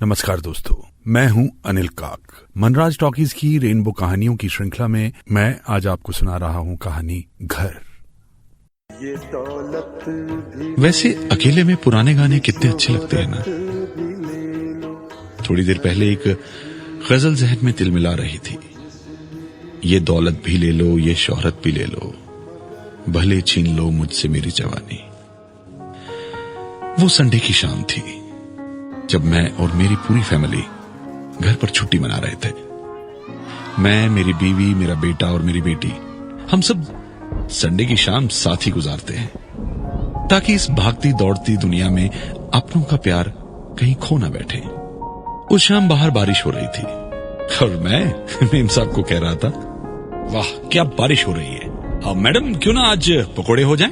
नमस्कार दोस्तों, मैं हूं अनिल काक। मनराज टॉकीज की रेनबो कहानियों की श्रृंखला में मैं आज आपको सुना रहा हूं कहानी घर। वैसे अकेले में पुराने गाने कितने अच्छे लगते हैं ना। थोड़ी देर पहले एक गजल जहन में तिलमिला रही थी। ये दौलत भी ले लो, ये शोहरत भी ले लो, भले छीन लो मुझसे मेरी जवानी। वो संडे की शाम थी जब मैं और मेरी पूरी फैमिली घर पर छुट्टी मना रहे थे। मैं, मेरी बीवी, मेरा बेटा और मेरी बेटी, हम सब संडे की शाम साथ ही गुजारते हैं ताकि इस भागती दौड़ती दुनिया में अपनों का प्यार कहीं खो ना बैठे। उस शाम बाहर बारिश हो रही थी और मैं मेम साहब को कह रहा था, वाह क्या बारिश हो रही है, अब मैडम क्यों ना आज पकोड़े हो जाएं?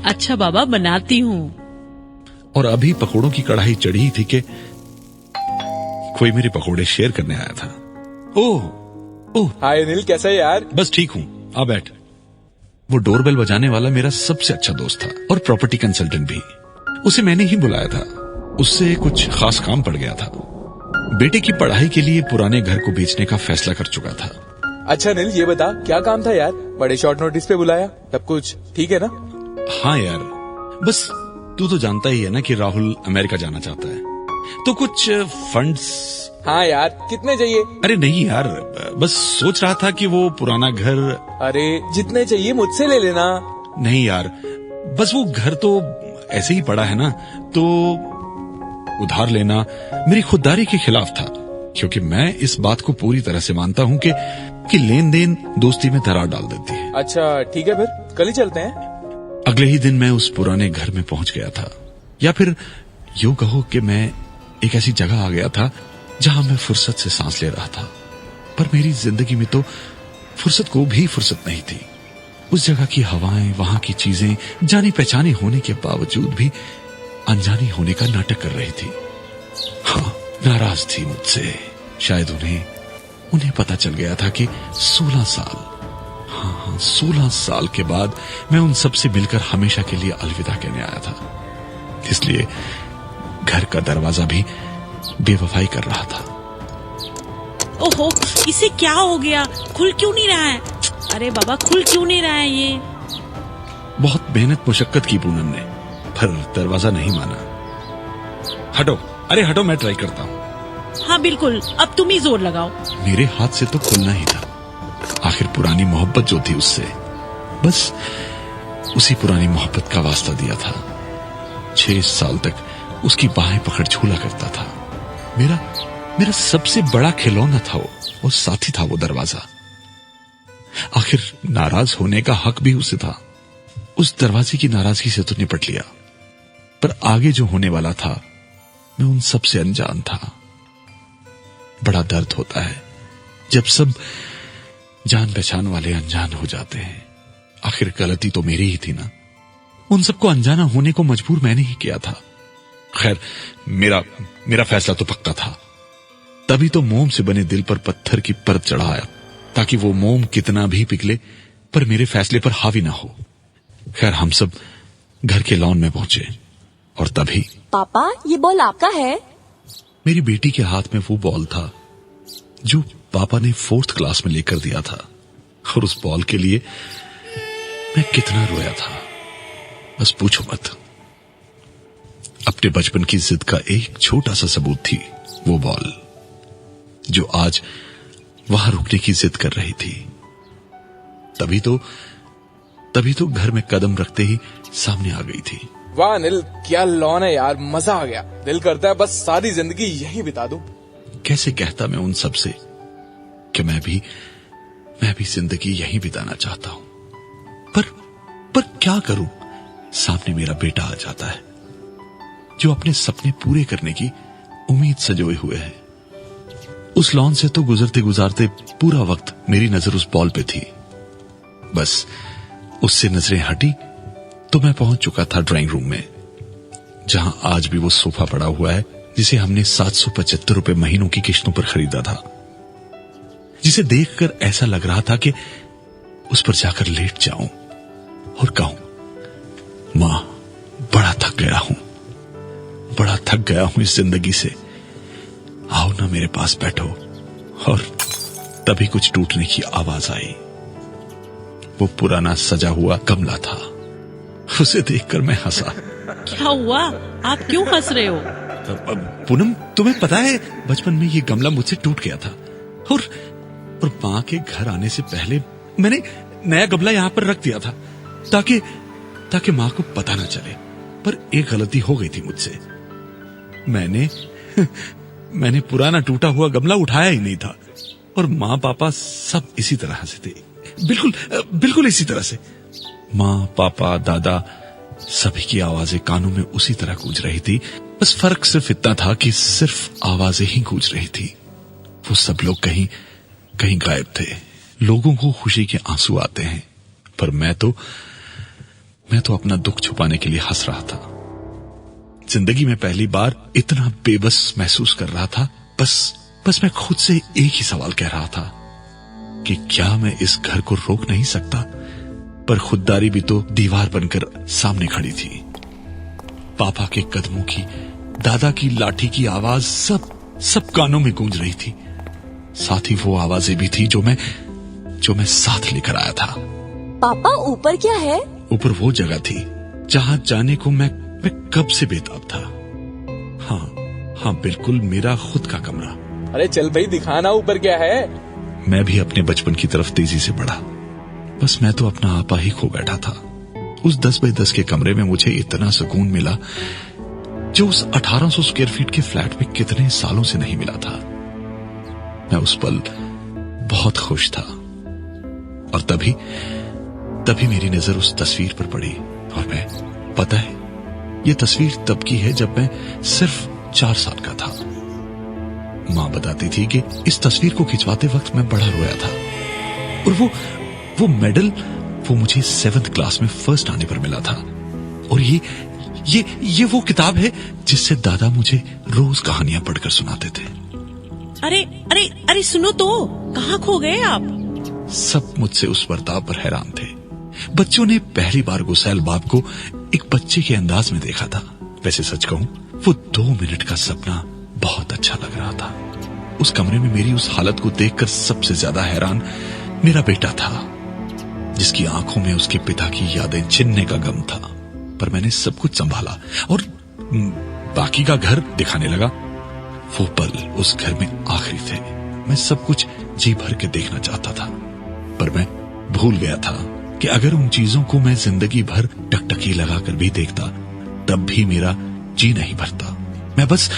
अच्छा बाबा, बनाती हूँ। और अभी पकोड़ों की कढ़ाई चढ़ी थी कि कोई मेरे पकोड़े शेयर करने आया था। ओह हाय अनिल, कैसा है यार? बस ठीक हूँ, आ बैठ। वो डोरबेल बजाने वाला मेरा सबसे अच्छा दोस्त था और प्रॉपर्टी कंसल्टेंट भी। उसे मैंने ही बुलाया था, उससे कुछ खास काम पड़ गया था। बेटे की पढ़ाई के लिए पुराने घर को बेचने का फैसला कर चुका था। अच्छा अनिल, ये बता क्या काम था यार, बड़े शॉर्ट नोटिस पे बुलाया? सब कुछ ठीक है ना? हाँ यार, बस तू तो जानता ही है ना कि राहुल अमेरिका जाना चाहता है, तो कुछ फंड्स। हाँ यार, कितने चाहिए? अरे नहीं यार, बस सोच रहा था कि वो पुराना घर। अरे जितने चाहिए मुझसे ले लेना। नहीं यार, बस वो घर तो ऐसे ही पड़ा है ना, तो उधार लेना मेरी खुददारी के खिलाफ था, क्योंकि मैं इस बात को पूरी तरह से मानता हूँ कि लेन देन दोस्ती में दरार डाल देती है। अच्छा ठीक है, फिर कल ही चलते हैं। अगले ही दिन मैं उस पुराने घर में पहुंच गया था, या फिर यूं कहो कि मैं एक ऐसी जगह आ गया था जहां मैं फुर्सत से सांस ले रहा था। पर मेरी जिंदगी में तो फुर्सत को भी फुर्सत नहीं थी। उस जगह की हवाएं, वहां की चीजें जानी पहचानी होने के बावजूद भी अनजानी होने का नाटक कर रही थी। हाँ, नाराज थी मुझसे। शायद उन्हें पता चल गया था कि 16 साल के बाद मैं उन सब से मिलकर हमेशा के लिए अलविदा कहने आया था। इसलिए घर का दरवाजा भी बेवफाई कर रहा था। ओहो, इसे क्या हो गया? खुल क्यों नहीं रहा है? अरे बाबा, खुल क्यों नहीं रहा है ये? बहुत मेहनत मुशक्कत की पूनम ने, पर दरवाजा नहीं माना। हटो, अरे हटो, मैं ट्राई करता हूँ। हाँ बिल्कुल, अब तुम ही जोर लगाओ। मेरे हाथ से तो खुलना ही था। आखिर पुरानी मोहब्बत जो थी उससे, बस उसी पुरानी मोहब्बत का वास्ता दिया था। 6 साल तक उसकी बाहें पकड़ झूला करता था। मेरा सबसे बड़ा खिलौना था वो, और साथी था वो दरवाजा। आखिर नाराज होने का हक भी उसे था। उस दरवाजे की नाराजगी से तो निपट लिया, पर आगे जो होने वाला था मैं उन सब से अनजान था। बड़ा दर्द होता है जब सब जान पहचान वाले अनजान हो जाते हैं। आखिर गलती तो मेरी ही थी ना। उन सबको अनजाना होने को मजबूर मैंने ही किया था। खैर, मेरा फैसला तो पक्का था। तभी तो मोम से बने दिल पर पत्थर की परत चढ़ाया, ताकि वो मोम कितना भी पिघले पर मेरे फैसले पर हावी ना हो। खैर, हम सब घर के लॉन में पहुंचे और तभी पापा, ये बॉल आपका है? मेरी बेटी के हाथ में वो बॉल था जो पापा ने 4th क्लास में लेकर दिया था। और उस बॉल के लिए मैं कितना रोया था, बस पूछो मत। अपने बचपन की जिद का एक छोटा सा सबूत थी वो बॉल, जो आज वहां रुकने की जिद कर रही थी। तभी तो घर में कदम रखते ही सामने आ गई थी। वाह अनिल, क्या लॉन है यार, मजा आ गया। दिल करता है बस सारी जिंदगी यही बिता दूं। कैसे कहता मैं उन सब से कि मैं भी जिंदगी यही बिताना चाहता हूं, पर क्या करूं? सामने मेरा बेटा आ जाता है जो अपने सपने पूरे करने की उम्मीद सजोए हुए है। उस लॉन से तो गुजरते गुजारते पूरा वक्त मेरी नजर उस बॉल पे थी। बस उससे नजरें हटी तो मैं पहुंच चुका था ड्राइंग रूम में, जहां आज भी वो सोफा पड़ा हुआ है जिसे हमने 775 रुपए महीनों की किश्तों पर खरीदा था, जिसे देखकर ऐसा लग रहा था कि उस पर जाकर लेट जाऊं और कहूं, मां, बड़ा थक गया हूं इस जिंदगी से। ना मेरे पास बैठो। और तभी कुछ टूटने की आवाज आई। वो पुराना सजा हुआ गमला था। उसे देखकर मैं हंसा। क्या हुआ? आप क्यों हंस रहे हो? पूनम, तुम्हें पता है बचपन में ये गमला मुझसे टूट गया था और माँ के घर आने से पहले मैंने नया गमला यहाँ पर रख दिया था ताकि माँ को पता ना चले। पर एक गलती हो गई थी मुझसे। मैंने पुराना टूटा हुआ गमला उठाया ही नहीं था और माँ पापा सब इसी तरह से थे। बिल्कुल इसी तरह से। माँ पापा दादा सभी की आवाजें कानों में उसी तरह गूंज रही थी। बस फर्क सिर्फ इतना था कि सिर्फ आवाजें ही गूंज रही थी। वो सब लोग कहीं गायब थे। लोगों को खुशी के आंसू आते हैं, पर मैं तो अपना दुख छुपाने के लिए हंस रहा था। जिंदगी में पहली बार इतना बेबस महसूस कर रहा था। बस मैं खुद से एक ही सवाल कह रहा था कि क्या मैं इस घर को रोक नहीं सकता? पर खुददारी भी तो दीवार बनकर सामने खड़ी थी। पापा के कदमों की, दादा की लाठी की आवाज सब कानों में गूंज रही थी। साथ ही वो आवाजें भी थी जो मैं साथ लेकर आया था। पापा ऊपर क्या है? ऊपर वो जगह थी जहां जाने को मैं कब से बेताब था। हाँ, बिल्कुल मेरा खुद का कमरा। अरे चल भाई, दिखाना ऊपर क्या है। मैं भी अपने बचपन की तरफ तेजी से बढ़ा। बस मैं तो अपना आपा ही खो बैठा था। उस 10 बाय 10 के कमरे में मुझे इतना सुकून मिला जो उस 1800 स्क्वायर फीट के फ्लैट में कितने सालों से नहीं मिला था। मैं उस पल बहुत खुश था। और तभी मेरी नजर उस तस्वीर पर पड़ी। और मैं, पता है, ये तस्वीर तब की है जब मैं सिर्फ 4 साल का था। माँ बताती थी कि इस तस्वीर को खिंचवाते वक्त मैं बड़ा रोया था। और वो मेडल वो मुझे 7th क्लास में फर्स्ट आने पर मिला था। और ये वो किताब है जिससे दादा मुझे रोज कहानियां पढ़कर सुनाते थे। अरे सुनो तो, कहाँ खो गए आप? सब मुझसे उस बर्ताव पर हैरान थे। बच्चों ने पहली बार गुसैल बाप को एक बच्चे के अंदाज में देखा था। वैसे सच कहूं, वो 2 मिनट का सपना बहुत अच्छा लग रहा था। उस कमरे में मेरी उस हालत को देखकर सबसे ज्यादा हैरान मेरा बेटा था, जिसकी आंखों में उसके पिता की यादें छिनने का गम था। पर मैंने सब कुछ संभाला और बाकी का घर दिखाने लगा। वो पल उस घर में आखिरी थे। मैं सब कुछ जी भर के देखना चाहता था, पर मैं भूल गया था कि अगर उन चीजों को मैं जिंदगी भर टकटकी लगाकर भी देखता, तब भी मेरा जी नहीं भरता। मैं बस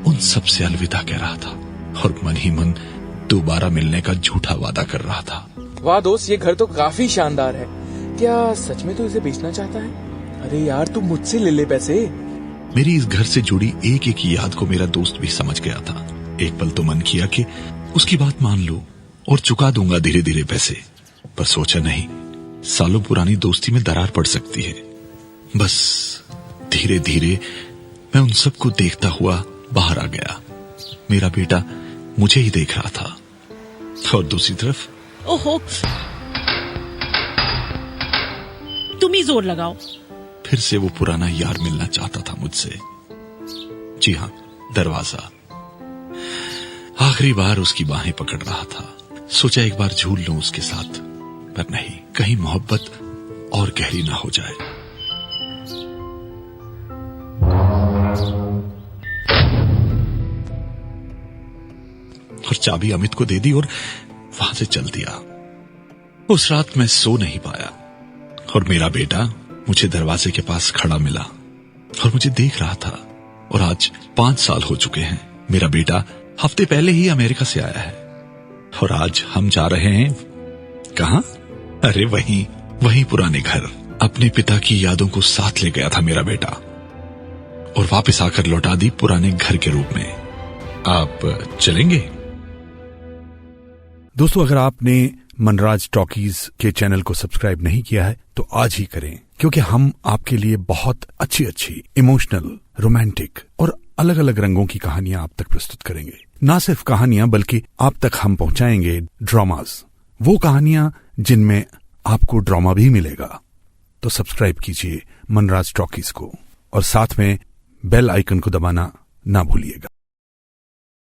उन सब से अलविदा कह रहा था और मन ही मन दोबारा मिलने का झूठा वादा कर रहा था। वाह दोस्त, ये घर तो काफी शानदार है। क्या सच में तू इसे बेचना चाहता है? अरे यार, तू मुझसे ले ले पैसे। मेरी इस घर से जुड़ी एक एक याद को मेरा दोस्त भी समझ गया था। एक पल तो मन किया कि उसकी बात मान लूं और चुका दूंगा धीरे धीरे पैसे, पर सोचा नहीं, सालों पुरानी दोस्ती में दरार पड़ सकती है। बस धीरे धीरे मैं उन सबको देखता हुआ बाहर आ गया। मेरा बेटा मुझे ही देख रहा था और दूसरी तरफ, ओहो, तुम ही जोर लगाओ। फिर से वो पुराना यार मिलना चाहता था मुझसे। जी हाँ, दरवाजा। आखिरी बार उसकी बाहें पकड़ रहा था। सोचा एक बार झूल लूं उसके साथ, पर नहीं, कहीं मोहब्बत और गहरी ना हो जाए। और चाबी अमित को दे दी और वहां से चल दिया। उस रात मैं सो नहीं पाया और मेरा बेटा मुझे दरवाजे के पास खड़ा मिला और मुझे देख रहा था। और आज 5 साल हो चुके हैं। मेरा बेटा हफ्ते पहले ही अमेरिका से आया है और आज हम जा रहे हैं कहां? अरे वहीं पुराने घर। अपने पिता की यादों को साथ ले गया था मेरा बेटा और वापस आकर लौटा दी पुराने घर के रूप में। आप चलेंगे? दोस्तों, अगर आपने मनराज टॉकीज के चैनल को सब्सक्राइब नहीं किया है तो आज ही करें, क्योंकि हम आपके लिए बहुत अच्छी इमोशनल, रोमांटिक और अलग अलग रंगों की कहानियां आप तक प्रस्तुत करेंगे। ना सिर्फ कहानियां, बल्कि आप तक हम पहुंचाएंगे ड्रामास, वो कहानियां जिनमें आपको ड्रामा भी मिलेगा। तो सब्सक्राइब कीजिए मनराज टॉकीज को और साथ में बेल आइकन को दबाना ना भूलिएगा।